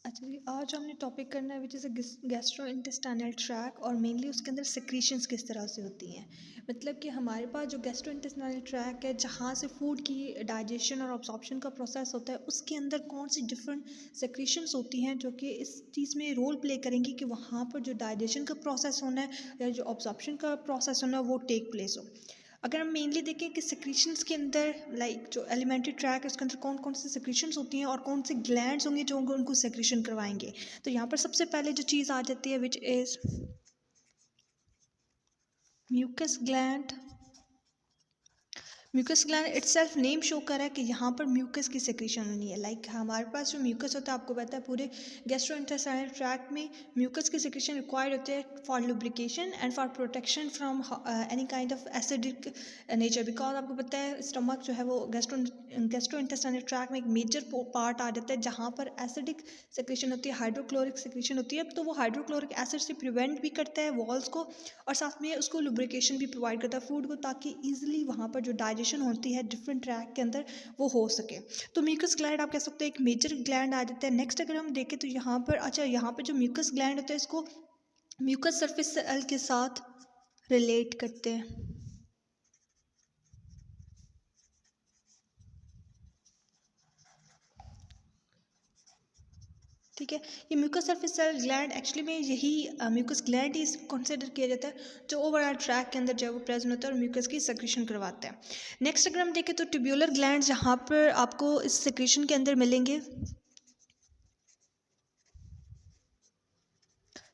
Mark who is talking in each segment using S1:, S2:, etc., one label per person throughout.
S1: अच्छा जी, आज हमने टॉपिक करना है which is a gastro intestinal tract और मेनली उसके अंदर सेक्रीशंस किस तरह से होती हैं। मतलब कि हमारे पास जो गैस्ट्रो इंटेस्टाइनल ट्रैक है जहाँ से फूड की डाइजेशन और अब्सॉर्प्शन का प्रोसेस होता है, उसके अंदर कौन सी डिफरेंट सेक्रीशंस होती हैं जो कि इस चीज़ में रोल प्ले करेंगी कि वहाँ पर जो डाइजेशन का प्रोसेस होना है या जो अब्सॉर्प्शन का प्रोसेस होना है वो टेक प्लेस हो। अगर हम मेनली देखें कि सेक्रीशंस के अंदर लाइक जो एलिमेंट्री ट्रैक है उसके अंदर कौन कौन सी सेक्रीशंस होती हैं और कौन से ग्लैंड्स होंगे जो उनको सेक्रीशन करवाएंगे। तो यहाँ पर सबसे पहले जो चीज़ आ जाती है which is mucus gland. Mucus gland itself name show कर रहा है कि यहाँ पर म्यूकस की सेक्रेशन होनी है। लाइक हमारे पास जो म्यूकस होता है, आपको पता है पूरे गैस्ट्रोइंटेस्टाइनल ट्रैक्ट में म्यूकस की सेक्रेशन रिक्वायर्ड होते हैं for lubrication and for protection from any kind of acidic nature. Because आपको पता है स्टमक जो है वो गैस्ट्रोइंटेस्टाइनल ट्रैक्ट में एक मेजर पार्ट आ जाता है जहाँ पर एसिडिक सेक्रेशन होती है, हाइड्रोक्लोरिक सेक्रेशन होती है। तो वो हाइड्रोक्लोरिक एसिड से प्रिवेंट भी करता है वॉल्स को और साथ में उसको लुब्रिकेशन भी प्रोवाइड करता है फूड को, ताकि ईजिली वहाँ पर जो डाइजेशन होती है डिफरेंट ट्रैक के अंदर वो हो सके। तो म्यूकस ग्लैंड आप कह सकते हैं एक मेजर ग्लैंड आ जाता है। नेक्स्ट अगर हम देखें तो यहाँ पर यहाँ पर जो म्यूकस ग्लैंड होता है इसको म्यूकस सर्फेस सेल के साथ रिलेट करते हैं। ठीक है, ये mucus surface cell gland actually में यही म्यूकस ग्लैंड ही कंसिडर किया जाता है जो ओवरऑल ट्रैक के अंदर जो है वो प्रेजेंट होता है और म्यूकस की सेक्रेशन करवाता है। नेक्स्ट अगर हम देखें तो ट्यूब्यूलर ग्लैंड यहाँ पर आपको इस सेक्रेशन के अंदर मिलेंगे।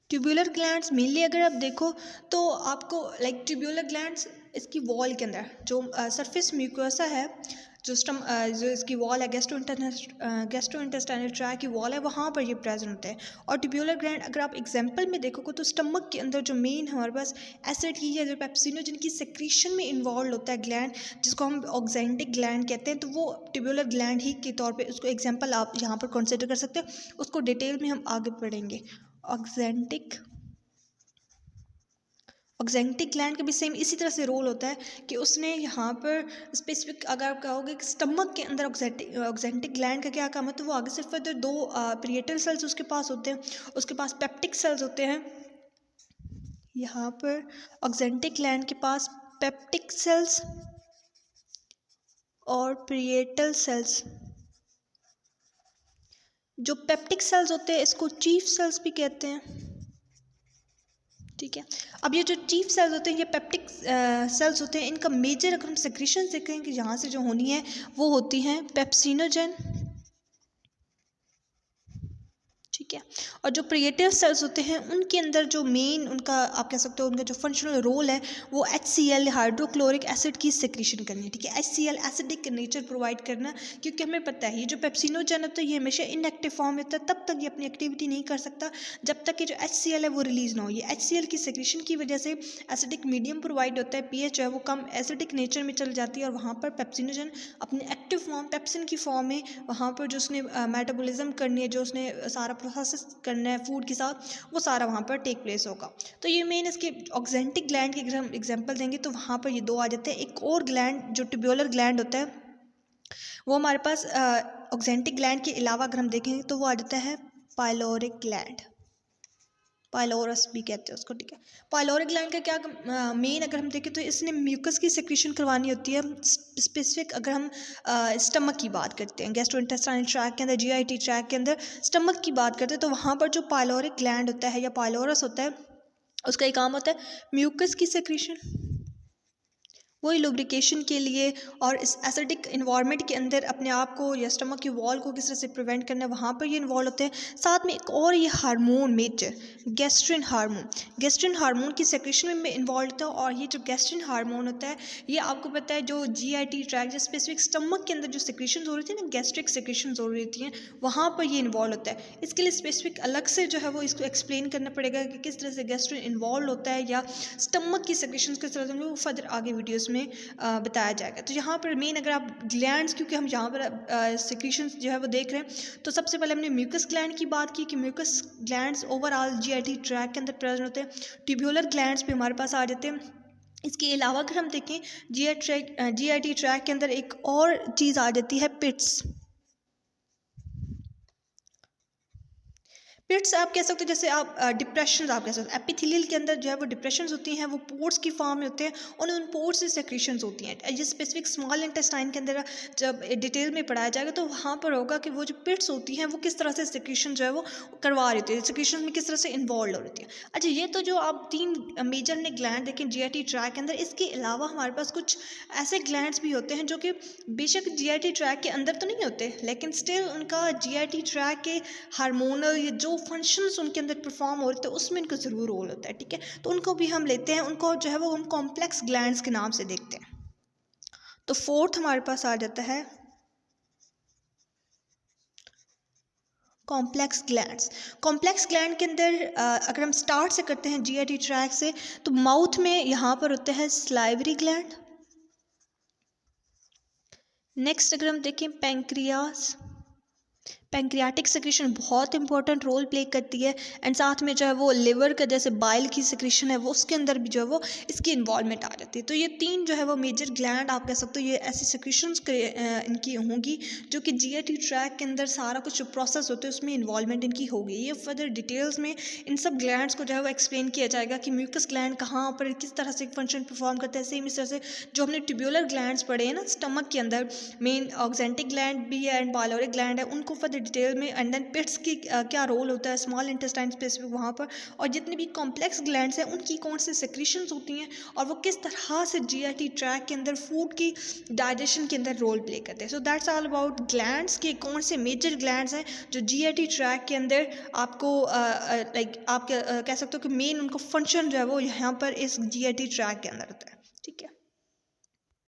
S1: ट्यूब्यूलर ग्लैंड्स मेनली अगर आप देखो तो आपको लाइक ट्यूब्यूलर ग्लैंड्स इसकी वॉल के अंदर जो सरफेस म्यूकोसा है, जो इसकी वॉल है गैस्ट्रो इंटेस्टाइनल ट्रैक की वॉल है, वहाँ पर ये प्रेजेंट होते हैं। और ट्यूब्यूलर ग्लैंड अगर आप एग्जांपल में देखोगे तो स्टमक के अंदर जो मेन हमारे पास एसिड की या जो पेप्सिनोजन की सेक्रीशन में इन्वॉल्व होता है ग्लैंड, जिसको हम ऑक्जेंटिक ग्लैंड कहते हैं, तो वो ट्यूब्यूलर ग्लैंड ही के तौर पे उसको एग्जांपल आप यहाँ पर कंसिडर कर सकते हैं। उसको डिटेल में हम आगे पढ़ेंगे। ऑक्जेंटिक ऑक्जेंटिक ग्लैंड का भी सेम इसी तरह से रोल होता है कि उसने यहाँ पर स्पेसिफिक, अगर आप कहोगे कि स्टमक के अंदर ऑक्जेंटिक ग्लैंड का क्या काम है, तो वो आगे सिर्फ दो प्रिएटल सेल्स उसके पास होते हैं, उसके पास पेप्टिक सेल्स होते हैं। यहाँ पर ऑक्जेंटिक ग्लैंड के पास पेप्टिक सेल्स और प्रिएटल सेल्स। जो पेप्टिक सेल्स होते हैं इसको चीफ सेल्स भी कहते हैं। ठीक है, अब ये जो चीफ सेल्स होते हैं, ये पेप्टिक सेल्स होते हैं, इनका मेजर अगर हम सेक्रेशन देखें कि यहाँ से जो होनी है वो होती हैं पेप्सिनोजन। ठीक है, और जो प्रिएटिव सेल्स होते हैं उनके अंदर जो मेन उनका आप कह सकते हो उनका जो फंक्शनल रोल है वो HCl हाइड्रोक्लोरिक एसिड की सेक्रेशन करनी है। ठीक है, HCl एसिडिक नेचर प्रोवाइड करना, क्योंकि हमें पता है ये जो पेप्सिनोजन होता है ये हमेशा इनएक्टिव फॉर्म में होता है, तब तक ये अपनी एक्टिविटी नहीं कर सकता जब तक कि जो HCl है वो रिलीज ना हो। ये HCl की सेक्रेशन की वजह से एसिडिक मीडियम प्रोवाइड होता है, pH जो है वो कम एसिडिक नेचर में चल जाती है और वहाँ पर पेप्सिनोजन अपने एक्टिव फॉर्म पेप्सिन की फॉर्म में वहाँ पर जो उसने मेटाबॉलिज्म करनी है, जो उसने सारा प्रोसेस करना है फूड के साथ, वो सारा वहाँ पर टेक प्लेस होगा। तो ये मेन इसके ऑक्जेंटिक ग्लैंड के अगर हम एग्जांपल देंगे तो वहाँ पर ये दो आ जाते हैं। एक और ग्लैंड जो ट्यूब्यूलर ग्लैंड होता है वो हमारे पास ऑक्जेंटिक ग्लैंड के अलावा अगर हम देखेंगे तो वो आ जाता है पाइलोरिक ग्लैंड, पाइलोरस भी कहते हैं उसको। ठीक है, पाइलोरिक ग्लैंड का क्या मेन अगर हम देखें तो इसने म्यूकस की सेक्रेशन करवानी होती है। स्पेसिफिक अगर हम स्टमक की बात करते हैं, गैस्ट्रोइंटेस्टाइनल ट्रैक के अंदर, GIT ट्रैक के अंदर स्टमक की बात करते हैं, तो वहाँ पर जो पाइलोरिक ग्लैंड होता है या पाइलोरस होता है उसका एक काम होता है म्यूकस की सेक्रेशन, वही लुब्रिकेशन के लिए और इस एसिडिक इन्वायरमेंट के अंदर अपने आप को या स्टमक की वॉल को किस तरह से प्रिवेंट करना है, वहाँ पर ये इन्वॉल्व होते हैं। साथ में एक और ये हार्मोन मेजर गैस्ट्रिन हार्मोन की सेक्रेशन में इन्वॉल्व होता है। और ये जो गैस्ट्रिन हार्मोन होता है ये आपको पता है जो GIT ट्रैक जो स्पेसिफिक स्टमक के अंदर जो सेक्रेशन हो रही थी ना, गैस्ट्रिक सेक्रेशन हो रही थी, वहाँ पर ये इन्वॉल्व होता है। इसके लिए स्पेसिफिक अलग से जो है वो इसको एक्सप्लेन करना पड़ेगा कि किस तरह से गैस्ट्रिन इन्वॉल्व होता है या स्टमक की सेक्रेशन किस तरह से होंगे, वो फर्दर आगे वीडियोस में बताया जाएगा। तो यहाँ पर मेन अगर आप ग्लैंड्स, क्योंकि हम यहाँ पर सेक्रेशंस जो है वो देख रहे हैं, तो सबसे पहले हमने म्यूकस ग्लैंड की बात की कि mucus glands overall GIT track के अंदर प्रेजेंट होते हैं। ट्यूब्यूलर ग्लैंड्स भी हमारे पास आ जाते हैं। इसके अलावा अगर हम देखें GIT ट्रैक के अंदर एक और चीज़ आ जाती है पिट्स। पिट्स आप कह सकते हो, जैसे आप डिप्रेशन आप कह सकते हो, एपिथेलियल के अंदर जो है वो डिप्रेशंस होती हैं, वो पोर्स की फॉर्म में होते हैं और उन पोर्स से सेक्रेशंस होती हैं। ये स्पेसिफिक स्मॉल इंटेस्टाइन के अंदर जब डिटेल में पढ़ाया जाएगा तो वहाँ पर होगा कि वो जो पिट्स होती हैं वो किस तरह से सेक्रेशन जो है वो करवा रही होती है, सेक्रेशन में किस तरह से इन्वॉल्व हो रही है। अच्छा, ये तो जो आप 3 मेजर ने ग्लैंड देखें जीआईटी ट्रैक के अंदर, इसके अलावा हमारे पास कुछ ऐसे ग्लैंड्स भी होते हैं जो कि बेशक जीआईटी ट्रैक के अंदर तो नहीं होते, लेकिन स्टिल उनका जीआईटी ट्रैक के हार्मोनल ये जो फंक्शंस उनके अंदर परफॉर्म हो रहे थे उसमें इनका ज़रूर रोल होता है। ठीक है, तो उनको भी हम लेते हैं, उनको जो है वो हम कॉम्प्लेक्स ग्लैंड्स के नाम से देखते हैं। तो फोर्थ हमारे पास आ जाता है कॉम्प्लेक्स ग्लैंड्स। कॉम्प्लेक्स ग्लैंड के अंदर अगर हम स्टार्ट से करते हैं जीआईटी ट्रैक से, तो माउथ में यहाँ पर होता है स्लाइवरी ग्लैंड। नेक्स्ट अगर हम देखें पैंक्रियास, पैंक्रियाटिक सेक्रेशन बहुत इंपॉर्टेंट रोल प्ले करती है, एंड साथ में जो है वो लिवर का जैसे बाइल की सेक्रेशन है वो उसके अंदर भी जो है वो इसकी इन्वॉल्वमेंट आ जाती है। तो ये 3 जो है वो मेजर ग्लैंड आप कह सकते हो, ये ऐसी सेक्रेशंस इनकी होंगी जो कि जीआईटी ट्रैक के अंदर सारा कुछ प्रोसेस होते हैं उसमें इन्वॉल्वमेंट इनकी होगी। ये फर्दर डिटेल्स में इन सब ग्लैंड्स को जो है वो एक्सप्लेन किया जाएगा कि म्यूकस ग्लैंड कहाँ पर किस तरह से फंक्शन परफॉर्म करता है। सेम इस तरह से जो हमने ट्यूब्यूलर ग्लैंड्स पढ़े हैं ना स्टमक के अंदर, मेन ऑक्जेंटिक ग्लैंड भी है एंड पाइलोरिक ग्लैंड है, उनको फर्दर डिटेल में, एंड देन पिट्स की क्या रोल होता है स्मॉल इंटेस्टाइन स्पेसिफिक वहाँ पर, और जितने भी कॉम्प्लेक्स ग्लैंड्स हैं उनकी कौन से सेक्रेशंस होती हैं और वो किस तरह से जीआईटी ट्रैक के अंदर फूड की डाइजेशन के अंदर रोल प्ले करते हैं। So that's all about glands के कौन से मेजर ग्लैंड्स हैं जो जीआईटी ट्रैक के अंदर आपको लाइक आप कह सकते हो कि मेन उनको फंक्शन जो है वो यहाँ पर इस जीआईटी ट्रैक के अंदर होता है। ठीक है।